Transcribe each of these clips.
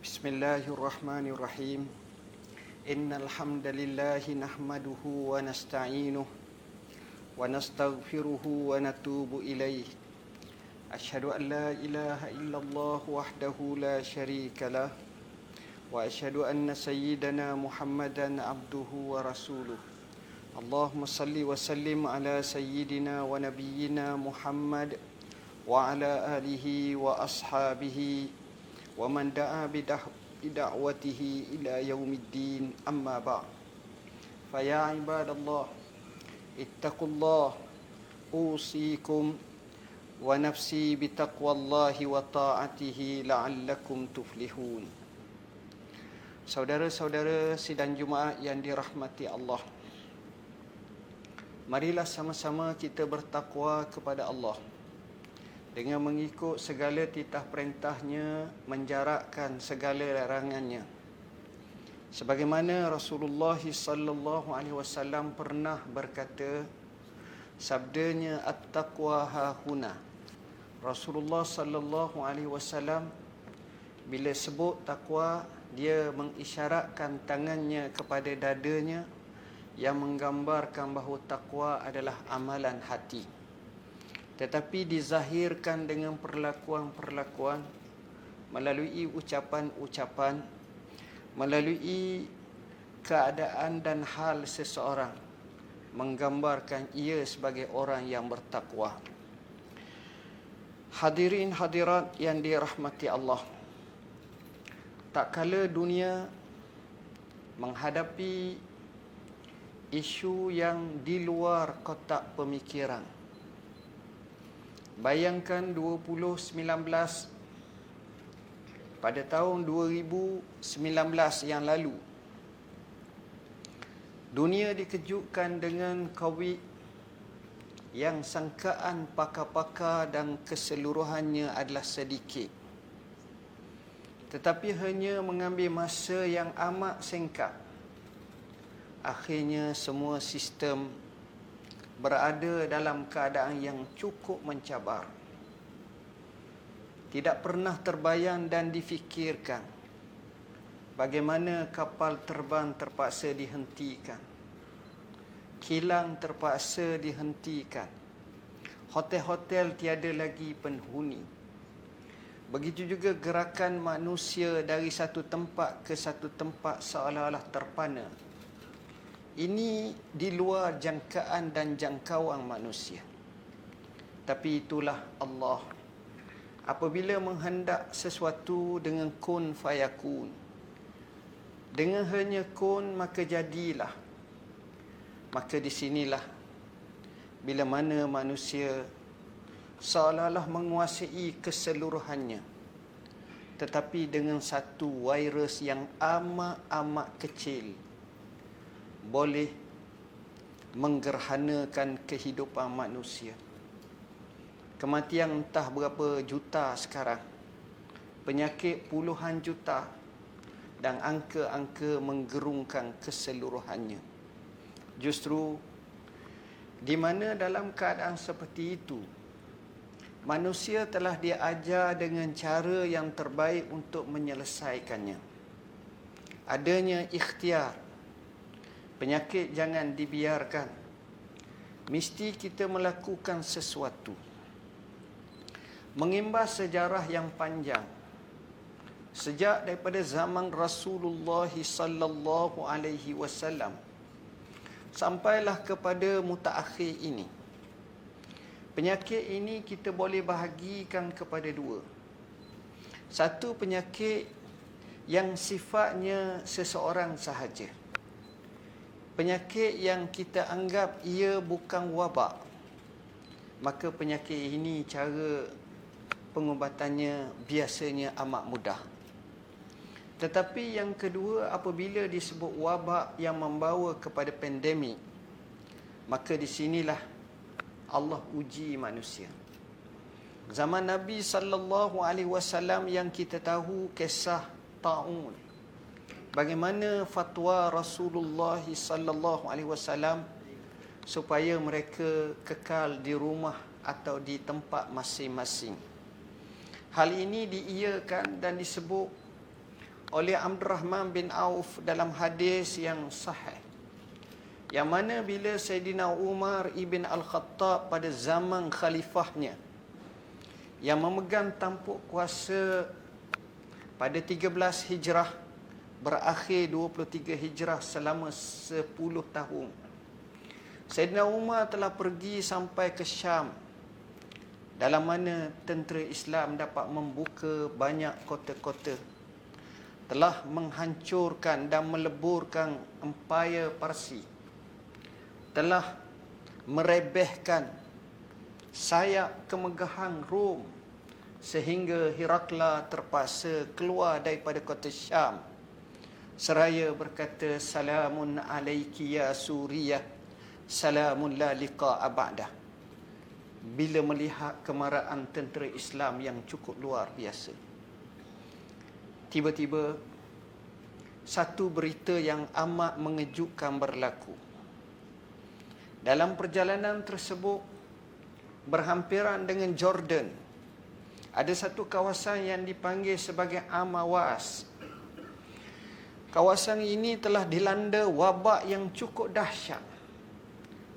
Bismillahirrahmanirrahim. Innal hamdalillah nahmaduhu wa nasta'inuhu wa nastaghfiruhu wa natubu ilaih. Asyhadu an la ilaha illallah wahdahu la syarika lah wa asyhadu anna sayyidana Muhammadan abduhu wa rasuluh. Allahumma salli wa sallim ala sayyidina wa nabiyyina Muhammad wa ala alihi wa ashabihi wa man da'a bida'watihi ila yaumiddin, amma ba'. Fa ya ibadallah, ittaqullah, usikum wa nafsi bitaqwallahi wa ta'atihi la'allakum tuflihun. Saudara-saudara sidang Jumaat yang dirahmati Allah, marilah sama-sama kita bertakwa kepada Allah dengan mengikut segala titah perintahnya, menjarakkan segala larangannya. Sebagaimana Rasulullah sallallahu alaihi wasallam pernah berkata, sabdanya at-taqwa hahuna. Rasulullah sallallahu alaihi wasallam bila sebut takwa, dia mengisyaratkan tangannya kepada dadanya yang menggambarkan bahawa takwa adalah amalan hati. Tetapi dizahirkan dengan perlakuan-perlakuan, melalui ucapan-ucapan, melalui keadaan dan hal seseorang, menggambarkan ia sebagai orang yang bertakwa. Hadirin hadirat yang dirahmati Allah, tak kala dunia menghadapi isu yang di luar kotak pemikiran. Bayangkan 2019, pada tahun 2019 yang lalu, dunia dikejutkan dengan COVID yang sangkaan pakar-pakar dan keseluruhannya adalah sedikit. Tetapi hanya mengambil masa yang amat singkat, akhirnya semua sistem berada dalam keadaan yang cukup mencabar. Tidak pernah terbayang dan difikirkan bagaimana kapal terbang terpaksa dihentikan, kilang terpaksa dihentikan, hotel-hotel tiada lagi penghuni. Begitu juga gerakan manusia dari satu tempat ke satu tempat seolah-olah terpana. Ini di luar jangkaan dan jangkauan manusia. Tapi itulah Allah. Apabila menghendak sesuatu dengan kun fayakun, dengan hanya kun maka jadilah. Maka di sinilah bila mana manusia seolah-olah menguasai keseluruhannya, tetapi dengan satu virus yang amat kecil boleh menggerhanakan kehidupan manusia. Kematian entah berapa juta sekarang, penyakit puluhan juta, dan angka-angka menggerungkan keseluruhannya. Justru di mana dalam keadaan seperti itu, manusia telah diajar dengan cara yang terbaik untuk menyelesaikannya. Adanya ikhtiar. Penyakit jangan dibiarkan. Mesti kita melakukan sesuatu. Mengimbas sejarah yang panjang, sejak daripada zaman Rasulullah sallallahu alaihi wasallam sampailah kepada mutaakhir ini. Penyakit ini kita boleh bahagikan kepada dua. Satu, penyakit yang sifatnya seseorang sahaja. Penyakit yang kita anggap ia bukan wabak. Maka penyakit ini cara pengubatannya biasanya amat mudah. Tetapi yang kedua, apabila disebut wabak yang membawa kepada pandemik, maka di sinilah Allah uji manusia. Zaman Nabi sallallahu alaihi wasallam yang kita tahu kisah taun. Bagaimana fatwa Rasulullah sallallahu alaihi wasallam supaya mereka kekal di rumah atau di tempat masing-masing. Hal ini diiyakan dan disebut oleh Abdurrahman bin Auf dalam hadis yang sahih, yang mana bila Sayyidina Umar ibn Al-Khattab pada zaman khalifahnya yang memegang tampuk kuasa pada 13 Hijrah berakhir 23 Hijrah selama 10 tahun. Sayyidina Umar telah pergi sampai ke Syam, dalam mana tentera Islam dapat membuka banyak kota-kota, telah menghancurkan dan meleburkan empayar Parsi, telah merebehkan sayap kemegahan Rom, sehingga Herakla terpaksa keluar daripada kota Syam seraya berkata, "Salamun alaiki ya Suriah, salamun la liqa'a ba'dah." Bila melihat kemarahan tentera Islam yang cukup luar biasa, tiba-tiba satu berita yang amat mengejutkan berlaku. Dalam perjalanan tersebut, berhampiran dengan Jordan, ada satu kawasan yang dipanggil sebagai Amawas. Kawasan ini telah dilanda wabak yang cukup dahsyat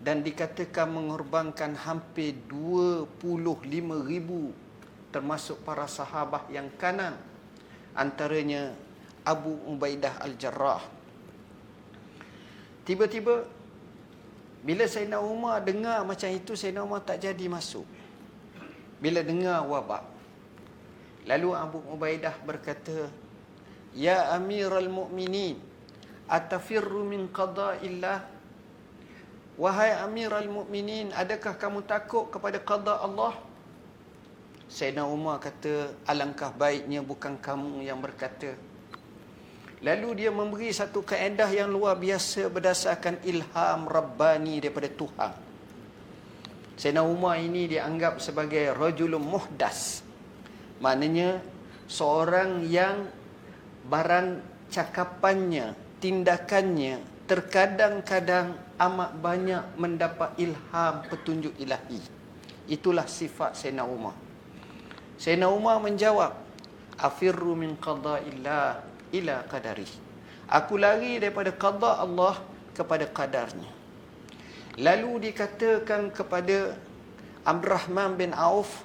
dan dikatakan mengorbankan hampir 25,000 termasuk para sahabat yang kanan, antaranya Abu Ubaidah Al-Jarrah. Tiba-tiba bila Sayyidina Umar dengar macam itu, Sayyidina Umar tak jadi masuk bila dengar wabak. Lalu Abu Ubaidah berkata, "Ya Amirul Mukminin, atafirru min qada'illah?" Wahai Amirul Mukminin, adakah kamu takut kepada qada Allah? Sayyidina Umar kata, "Alangkah baiknya bukan kamu yang berkata." Lalu dia memberi satu kaedah yang luar biasa berdasarkan ilham Rabbani daripada Tuhan. Sayyidina Umar ini dianggap sebagai rajulun muhdas. Maknanya seorang yang barang cakapannya, tindakannya terkadang-kadang amat banyak mendapat ilham petunjuk ilahi. Itulah sifat Sayyidina Umar. Sayyidina Umar menjawab, "Afirru min qada'illah ila qadari." Aku lari daripada qada Allah kepada qadarnya. Lalu dikatakan kepada Abdurrahman bin Auf,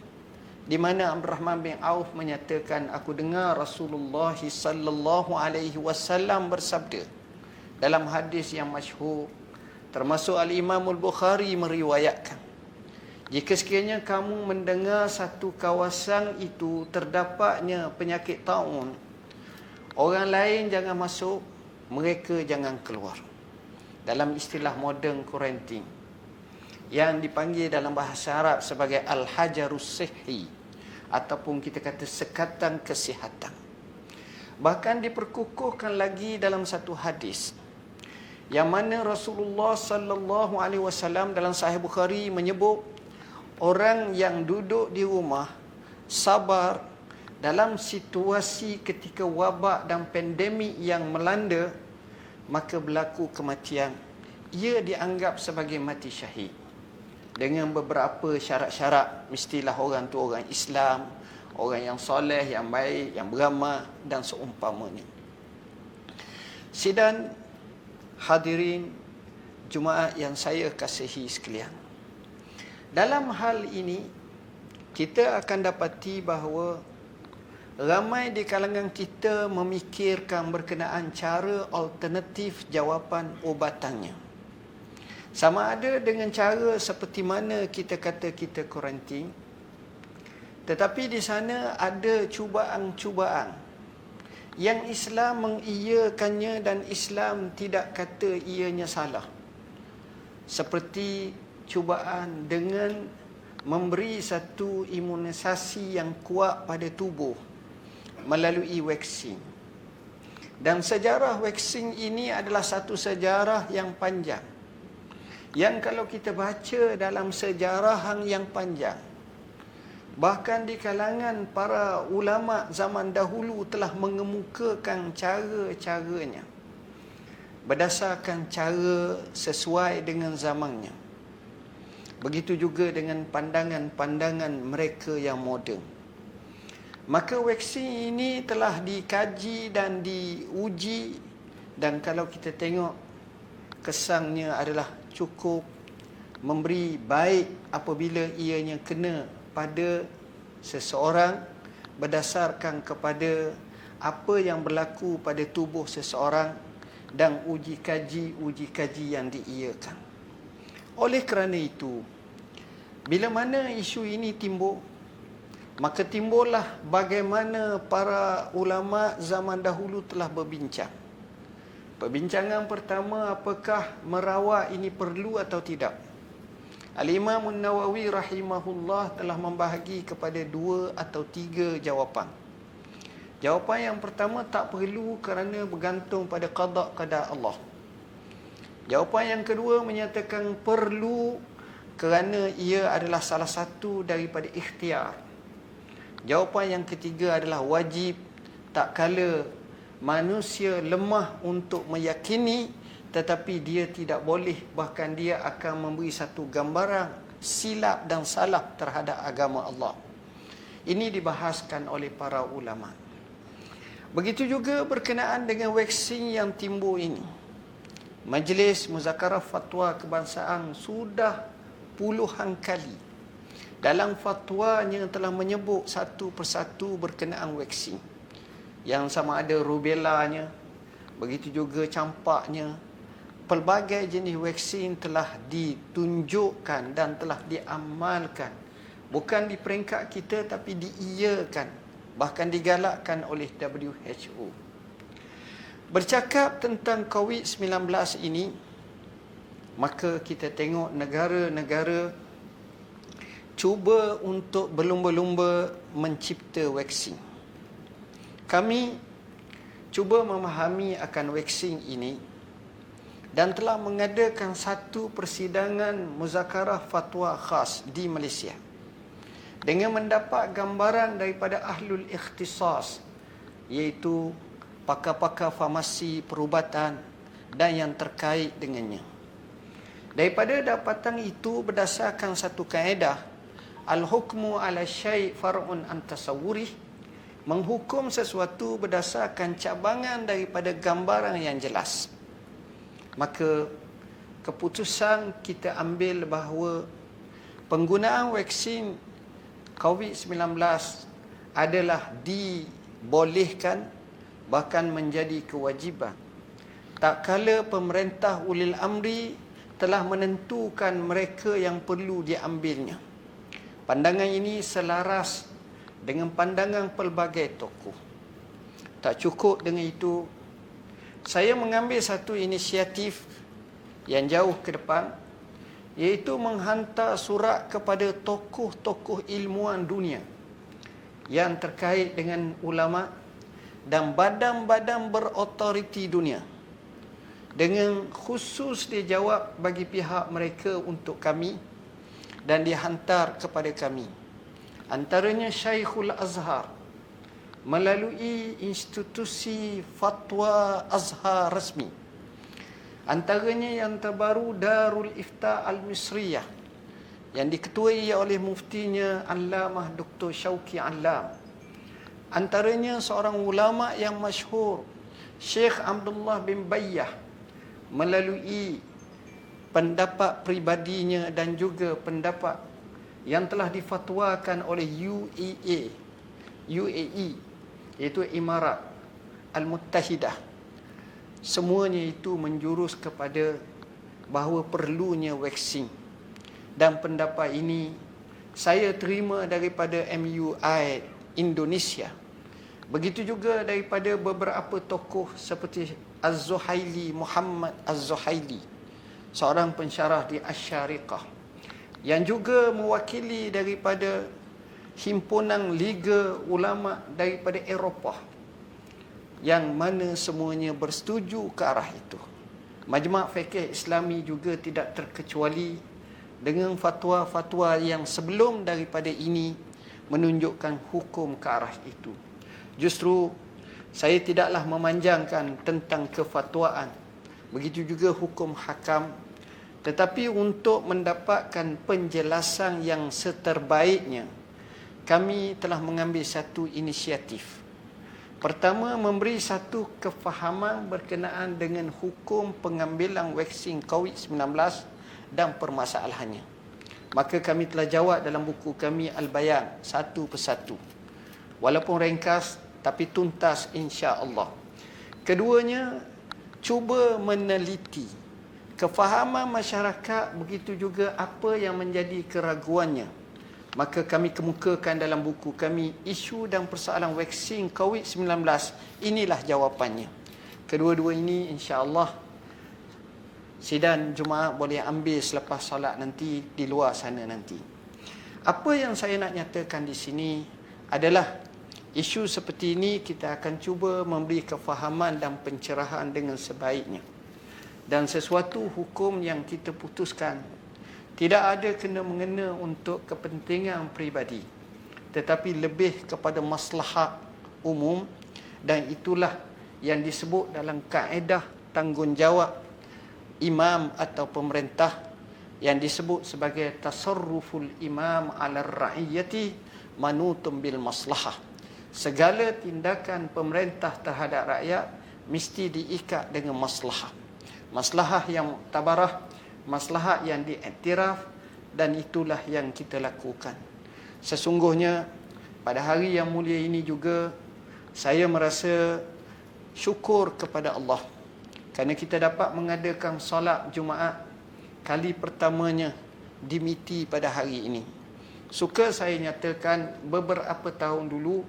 di mana Abdurrahman bin Auf menyatakan, "Aku dengar Rasulullah sallallahu alaihi wasallam bersabda," dalam hadis yang masyhur, termasuk Al-Imam Al-Bukhari meriwayatkan, "Jika sekiranya kamu mendengar satu kawasan itu terdapatnya penyakit taun, orang lain jangan masuk, mereka jangan keluar." Dalam istilah moden quarantine, yang dipanggil dalam bahasa Arab sebagai Al-Hajarus Sihhi, ataupun kita kata sekatan kesihatan. Bahkan diperkukuhkan lagi dalam satu hadis, yang mana Rasulullah sallallahu alaihi wasallam dalam Sahih Bukhari menyebut, orang yang duduk di rumah sabar dalam situasi ketika wabak dan pandemik yang melanda, maka berlaku kematian, ia dianggap sebagai mati syahid. Dengan beberapa syarat-syarat, mestilah orang tu orang Islam, orang yang soleh, yang baik, yang beramal dan seumpamanya. Sidang hadirin Jumaat yang saya kasihi sekalian, dalam hal ini kita akan dapati bahawa ramai di kalangan kita memikirkan berkenaan cara alternatif jawapan ubatannya. Sama ada dengan cara seperti mana kita kata kita kuarantin, tetapi di sana ada cubaan-cubaan yang Islam mengiyakannya dan Islam tidak kata ianya salah. Seperti cubaan dengan memberi satu imunisasi yang kuat pada tubuh melalui vaksin. Dan sejarah vaksin ini adalah satu sejarah yang panjang, yang kalau kita baca dalam sejarah yang panjang, bahkan di kalangan para ulama zaman dahulu telah mengemukakan cara-caranya berdasarkan cara sesuai dengan zamannya. Begitu juga dengan pandangan-pandangan mereka yang moden. Maka vaksin ini telah dikaji dan diuji, dan kalau kita tengok kesannya adalah cukup memberi baik apabila ianya kena pada seseorang berdasarkan kepada apa yang berlaku pada tubuh seseorang dan uji kaji yang diiakan. Oleh kerana itu, bila mana isu ini timbul, maka timbullah bagaimana para ulama zaman dahulu telah berbincang. Perbincangan pertama, apakah merawat ini perlu atau tidak? Al-Imam An-Nawawi rahimahullah telah membahagi kepada 2 atau 3 jawapan. Jawapan yang pertama, tak perlu kerana bergantung pada qada Allah. Jawapan yang kedua menyatakan perlu kerana ia adalah salah satu daripada ikhtiar. Jawapan yang ketiga adalah wajib, tak kala manusia lemah untuk meyakini, tetapi dia tidak boleh, bahkan dia akan memberi satu gambaran silap dan salah terhadap agama Allah. Ini dibahaskan oleh para ulama. Begitu juga berkenaan dengan vaksin yang timbul ini. Majlis Muzakarah Fatwa Kebangsaan sudah puluhan kali dalam fatwanya telah menyebut satu persatu berkenaan vaksin. Yang sama ada rubellanya, begitu juga campaknya. Pelbagai jenis vaksin telah ditunjukkan dan telah diamalkan. Bukan di peringkat kita, tapi diiyakan, bahkan digalakkan oleh WHO. Bercakap tentang COVID-19 ini, maka kita tengok negara-negara cuba untuk berlumba-lumba mencipta vaksin. Kami cuba memahami akan vaksin ini dan telah mengadakan satu persidangan muzakarah fatwa khas di Malaysia dengan mendapat gambaran daripada ahlul ikhtisas, iaitu pakar-pakar farmasi, perubatan dan yang terkait dengannya. Daripada dapatan itu, berdasarkan satu kaedah, al-hukmu ala syai' far'un an tasawwurih, menghukum sesuatu berdasarkan cabangan daripada gambaran yang jelas. Maka keputusan kita ambil bahawa penggunaan vaksin COVID-19 adalah dibolehkan, bahkan menjadi kewajiban. Tak kala pemerintah ulil amri telah menentukan mereka yang perlu diambilnya. Pandangan ini selaras dengan pandangan pelbagai tokoh. Tak cukup dengan itu, saya mengambil satu inisiatif yang jauh ke depan, iaitu menghantar surat kepada tokoh-tokoh ilmuwan dunia yang terkait dengan ulama dan badan-badan berautoriti dunia, dengan khusus dijawab bagi pihak mereka untuk kami dan dihantar kepada kami. Antaranya Syekhul Azhar melalui institusi fatwa Azhar rasmi. Antaranya yang terbaru Darul Ifta Al-Misriyah yang diketuai oleh muftinya Allamah Dr. Syauqi Alam. Antaranya seorang ulama yang masyhur, Syekh Abdullah bin Bayyah, melalui pendapat pribadinya dan juga pendapat yang telah difatwakan oleh UAE, iaitu Emirat Al-Muttahidah. Semuanya itu menjurus kepada bahawa perlunya vaksin. Dan pendapat ini saya terima daripada MUI Indonesia. Begitu juga daripada beberapa tokoh seperti Az-Zuhaili, Muhammad Az-Zuhaili, seorang pensyarah di Asy-Syariqah, yang juga mewakili daripada himpunan Liga Ulama daripada Eropah, yang mana semuanya bersetuju ke arah itu. Majma' Fiqh Islami juga tidak terkecuali dengan fatwa-fatwa yang sebelum daripada ini menunjukkan hukum ke arah itu. Justru saya tidaklah memanjangkan tentang kefatwaan, begitu juga hukum hakam, tetapi untuk mendapatkan penjelasan yang seterbaiknya kami telah mengambil satu inisiatif. Pertama, memberi satu kefahaman berkenaan dengan hukum pengambilan vaksin COVID-19 dan permasalahannya. Maka kami telah jawab dalam buku kami Al-Bayan satu persatu. Walaupun ringkas tapi tuntas insya-Allah. Keduanya, cuba meneliti kefahaman masyarakat, begitu juga apa yang menjadi keraguannya. Maka kami kemukakan dalam buku kami isu dan persoalan vaksin COVID-19. Inilah jawapannya. Kedua-dua ini insya-Allah sidang Jumaat boleh ambil selepas solat nanti di luar sana nanti. Apa yang saya nak nyatakan di sini adalah isu seperti ini kita akan cuba memberi kefahaman dan pencerahan dengan sebaiknya. Dan sesuatu hukum yang kita putuskan tidak ada kena-mengena untuk kepentingan peribadi, tetapi lebih kepada maslahat umum, dan itulah yang disebut dalam kaedah tanggungjawab imam atau pemerintah yang disebut sebagai tasarruful imam 'ala ar-ra'iyati manutum bil maslahah. Segala tindakan pemerintah terhadap rakyat mesti diikat dengan maslahah. Maslahah yang tabarah, maslahat yang diiktiraf, dan itulah yang kita lakukan. Sesungguhnya pada hari yang mulia ini juga saya merasa syukur kepada Allah kerana kita dapat mengadakan solat Jumaat kali pertamanya di MITI pada hari ini. Suka saya nyatakan beberapa tahun dulu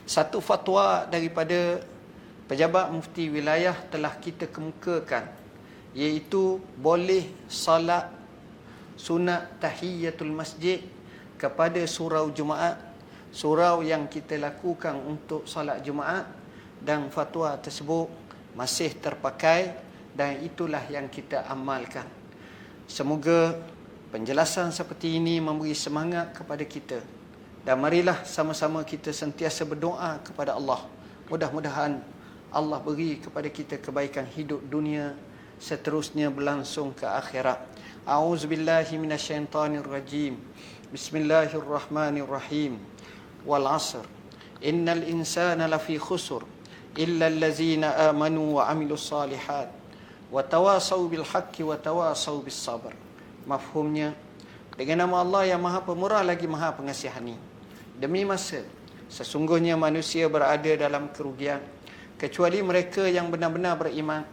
satu fatwa daripada pejabat mufti wilayah telah kita kemukakan, iaitu boleh salat sunat tahiyatul masjid kepada surau Jumaat, surau yang kita lakukan untuk salat Jumaat, dan fatwa tersebut masih terpakai dan itulah yang kita amalkan. Semoga penjelasan seperti ini memberi semangat kepada kita. Dan marilah sama-sama kita sentiasa berdoa kepada Allah. Mudah-mudahan Allah beri kepada kita kebaikan hidup dunia, seterusnya berlangsung ke akhirat. A'udzubillahi minasyaitonirrajim. Bismillahirrahmanirrahim. Wal 'asr. Innal insana lafi khusr illa allazina amanu wa 'amilus solihat wa tawasaw bil haqqi wa tawasaw bis sabr. Mafhumnya, dengan nama Allah yang Maha Pemurah lagi Maha Pengasihani. Demi masa, sesungguhnya manusia berada dalam kerugian kecuali mereka yang benar-benar beriman,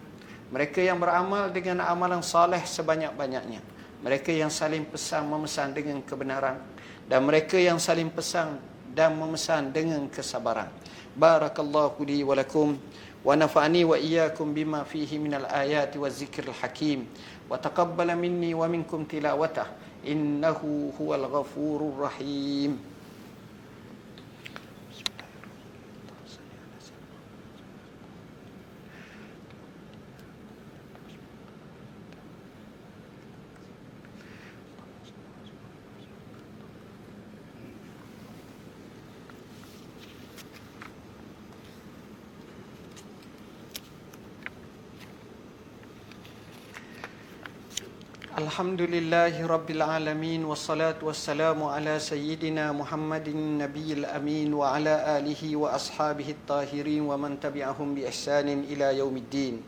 mereka yang beramal dengan amalan saleh sebanyak-banyaknya, mereka yang saling pesan memesan dengan kebenaran, dan mereka yang saling pesan dan memesan dengan kesabaran. Barakallahu li wa lakum wa nafa'ani wa iyyakum bima fihi minal ayati waz zikril hakim wa taqabbala minni wa minkum tilawatah innahu huwal ghafurur rahim. Alhamdulillahi Rabbil Alamin. Wassalatu wassalamu ala Sayyidina Muhammadin Nabiyil Amin wa ala alihi wa ashabihi tahirin wa man tabi'ahum bi ihsanin ila yaumiddin.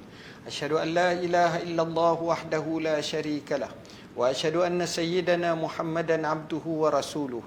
Asyhadu an la ilaha illallah wahdahu la syarika lah wa asyhadu anna Sayyidana Muhammadan abduhu wa rasuluh.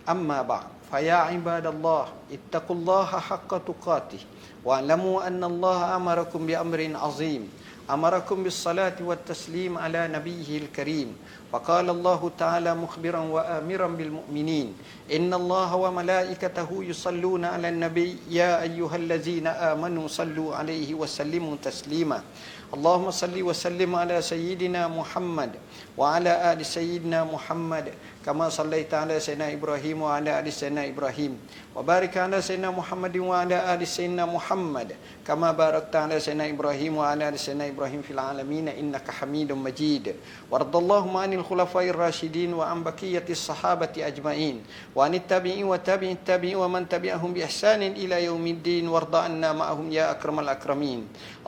Amma ba'd. Faya ibadallah ittaqullaha haqqa tuqatih wa alamu anna Allah amarakum bi amrin azim. أمركم بالصلاة والتسليم على نبيه الكريم فقال الله تعالى مخبرا وآمرا بالمؤمنين إن الله وملائكته يصلون على النبي يا أيها الذين آمنوا صلوا عليه وسلموا تسليما اللهم صل وسلم على سيدنا محمد وعلى آل سيدنا محمد كما صليت على سيدنا إبراهيم وعلى آل سيدنا إبراهيم وبارك على سيدنا محمد وعلى آل سيدنا محمد كما باركت على سيدنا إبراهيم وعلى آل سيدنا إبراهيم في العالمين إنك حميد مجيد وارض اللهم عن الخلفاء الراشدين وعن بقية الصحابة أجمعين وعن التابعين وتابع التابعين ومن تبعهم بإحسان إلى يوم الدين وارض عنا معهم يا أكرم الأكرمين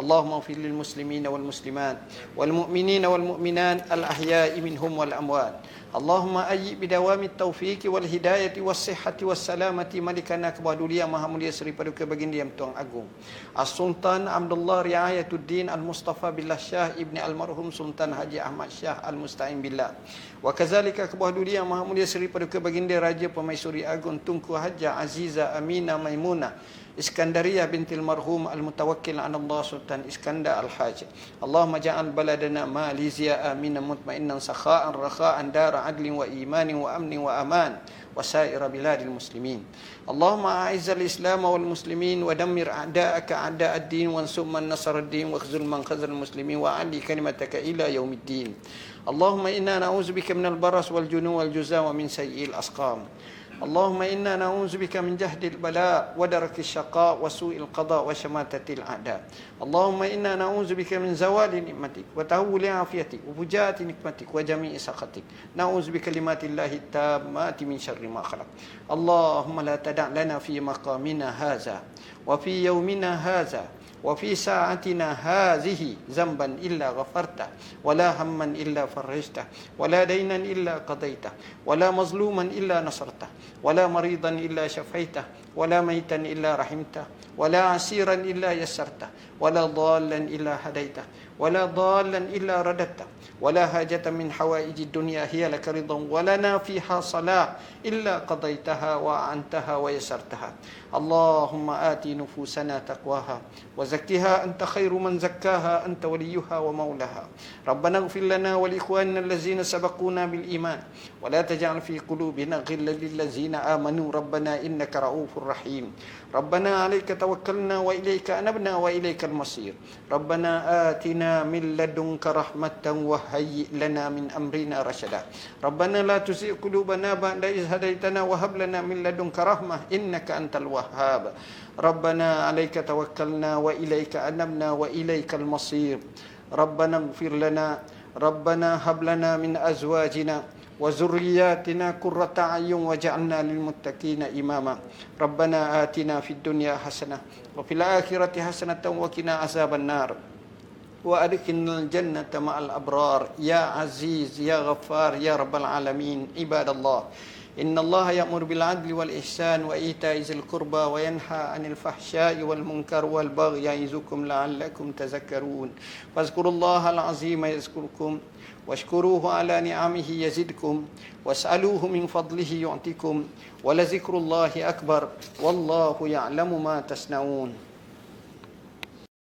اللهم اغفر للمسلمين والمسلمات والمؤمنين والمؤمنات الأحياء منهم والأموات Allahumma ayyi bidawami taufiq wal hidayati was sihhati was salamati malikana kebadulia maha mulia Seri Paduka Baginda yang Tuan Agung As-Sultan Abdullah Riayatuddin Al-Mustafa Billah Shah Ibni Almarhum Sultan Haji Ahmad Shah Al-Musta'in Billah. Wa kazalika kebadulia maha mulia Seri Paduka Baginda Raja Permaisuri Agung Tunku Haja Aziza Amina Maimuna Iskandariyah bintil marhum al-mutawakkil ala Allah Sultan Iskandar al-Haj. Allahumma ja'al baladana Malaysia aminan mutmainnan sakha'an rakha'an dara adlin wa imanin wa amnin wa aman wa saira biladil muslimin. Allahumma a'izzal islam wal muslimin wa dammir a'da'aka a'da' ad-din wa ansur man nasara ad-din wa khzul man khazal muslimin wa 'ali kalimataka ila yaumiddin. Allahumma inna na'udzubika minal baras wal junun wal juzam wa min sayyi'il asqam. اللهم إنا نعوذ بك من جهد البلاء ودرك الشقاء وسوء القضاء وشماتة الأعداء. اللهم إنا نعوذ بك من زوال نعمتك وتهول عافيتك وفجاءة نقمتك وجميع سخطك. نعوذ بكلمات الله التامات من شر ما خلق. اللهم لا تدع لنا في مقامنا هذا وفي يومنا هذا وفي ساعتنا هذه ذنبا إلا غفرته ولا هما إلا فرجته ولا دينا إلا قضيته ولا مظلوما إلا نصرته ولا مريضا إلا شفيته ولا ميتا إلا رحمته ولا عسيرا إلا يسرته ولا ضالا إلا هديته ولا ضالا إلا رددته ولا حاجة من حوائج الدنيا هي لك رضا ولنا فيها صلاح إلا قضيتها وأعنتها ويسرتها. اللهم آت نفوسنا تقواها وزكها أنت خير من زكاها أنت وليها ومولاها. ربنا اغفر لنا ولإخواننا الذين سبقونا بالإيمان ولا تجعل في قلوبنا غلا للذين آمنوا ربنا إنك رؤوف رحيم. ربنا عليك توكلنا وإليك أنبنا وإليك المصير. ربنا آتنا من لدنك رحمة وهيئ لنا من أمرنا رشدا. ربنا لا تزغ قلوبنا بعد إذ هديتنا وهب لنا من لدنك رحمة إنك أنت الوهاب. ربنا عليك توكلنا وإليك أنبنا وإليك المصير. ربنا اغفر لنا ربنا هب لنا من أزواجنا وذرياتنا قرة أعين واجعلنا للمتقين إماما. ربنا آتنا في الدنيا حسنة وفي الآخرة حسنة وقنا عذاب النار وأدخلنا الجنة مع الأبرار يا عزيز يا غفار يا رب العالمين. عباد الله إن الله يأمر بالعدل والإحسان وإيتاء ذي القربى وينهى عن الفحشاء والمنكر والبغي يعظكم لعلكم تذكرون. فاذكروا الله العظيم يذكركم واشكروه على نعمه يزدكم واسألوه من فضله يعطكم ولذكر الله أكبر والله يعلم ما تصنعون.